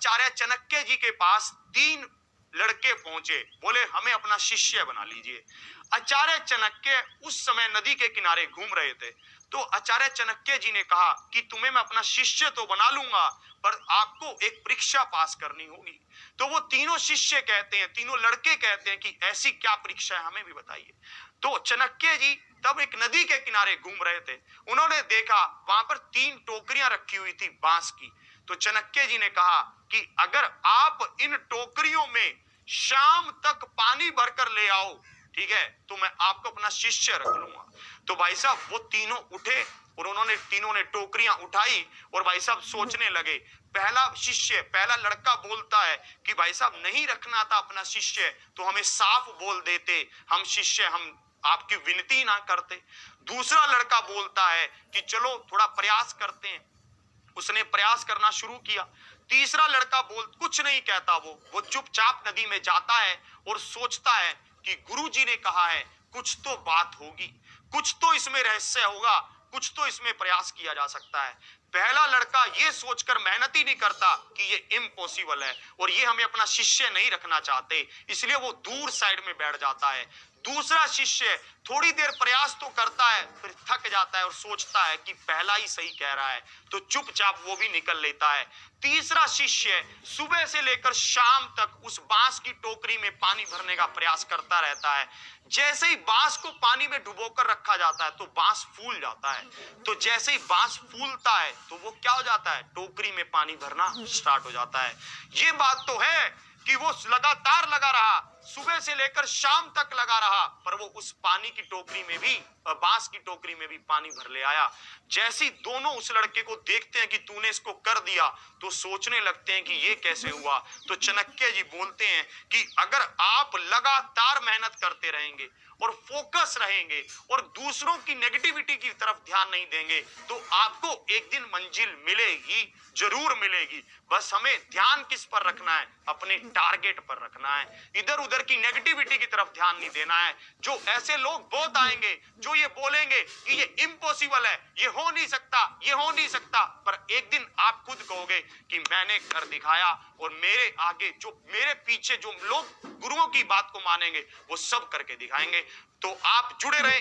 आचार्य चाणक्य जी के पास 3 लड़के पहुंचे, बोले हमें अपना शिष्य बना लीजिए। आचार्य चाणक्य उस समय नदी के किनारे घूम रहे थे। तो आचार्य चाणक्य जी ने कहा कि तुम्हें मैं अपना शिष्य तो बना लूंगा, पर आपको एक परीक्षा पास करनी होगी। तो वो तीनों शिष्य कहते हैं, तीनों लड़के कहते हैं कि ऐसी क्या परीक्षा है, हमें भी बताइए। तो चाणक्य जी तब एक नदी के किनारे घूम रहे थे। उन्होंने देखा वहां पर 3 टोकरियां रखी हुई थी बांस की। तो चाणक्य जी ने कहा कि अगर आप इन टोकरियों में शाम तक पानी भरकर ले आओ, ठीक है, तो मैं आपको अपना शिष्य रख लूंगा। तो भाई साहब वो तीनों उठे और उन्होंने तीनों ने टोकरियां उठाई और भाई साहब सोचने लगे। पहला शिष्य, पहला लड़का बोलता है कि भाई साहब नहीं रखना था अपना शिष्य तो हमें साफ बोल देते, हम शिष्य हम आपकी विनती ना करते। दूसरा लड़का बोलता है कि चलो थोड़ा प्रयास करते हैं। उसने प्रयास करना शुरू किया। तीसरा लड़का कुछ नहीं कहता, वो चुपचाप नदी में जाता है और सोचता है कि गुरुजी ने कहा है कुछ तो बात होगी, कुछ तो इसमें रहस्य होगा, कुछ तो इसमें प्रयास किया जा सकता है। पहला लड़का ये सोचकर मेहनत ही नहीं करता कि ये इम्पॉसिबल है और ये हमें अपना शिष्य नहीं रखना चाहते, इसलिए वो दूर साइड में बैठ जाता है। दूसरा शिष्य थोड़ी देर प्रयास तो करता है, फिर थक जाता है और सोचता है कि पहला ही सही कह रहा है, तो चुपचाप वो भी निकल लेता है। तीसरा शिष्य सुबह से लेकर शाम तक उस बांस की टोकरी में पानी भरने का प्रयास करता रहता है। जैसे ही बांस को पानी में डुबोकर रखा जाता है तो बांस फूल जाता है। तो जैसे ही बांस फूलता है तो वो क्या हो जाता है, टोकरी में पानी भरना स्टार्ट हो जाता है। ये बात तो है कि वो लगातार लगा रहा, सुबह से लेकर शाम तक लगा रहा, पर वो उस पानी की टोकरी में भी, बांस की टोकरी में भी पानी भर ले आया। जैसे दोनों उस लड़के को देखते हैं कि तूने इसको कर दिया, तो सोचने लगते हैं कि ये कैसे हुआ। तो चाणक्य जी बोलते हैं कि अगर आप लगातार मेहनत करते रहेंगे और फोकस रहेंगे और दूसरों की नेगेटिविटी की तरफ ध्यान नहीं देंगे, तो आपको एक दिन मंजिल मिलेगी, जरूर मिलेगी। बस हमें ध्यान किस पर रखना है, अपने टारगेट पर रखना है। इधर उधर की नेगेटिविटी की तरफ ध्यान नहीं देना है। जो ऐसे लोग बहुत आएंगे जो ये बोलेंगे कि ये इम्पॉसिबल है, ये हो नहीं सकता, ये हो नहीं सकता, पर एक दिन आप खुद कहोगे कि मैंने कर दिखाया और मेरे आगे जो मेरे पीछे जो लोग गुरुओं की बात को मानेंगे वो सब करके दिखाएंगे। तो आप जुड़े रहे।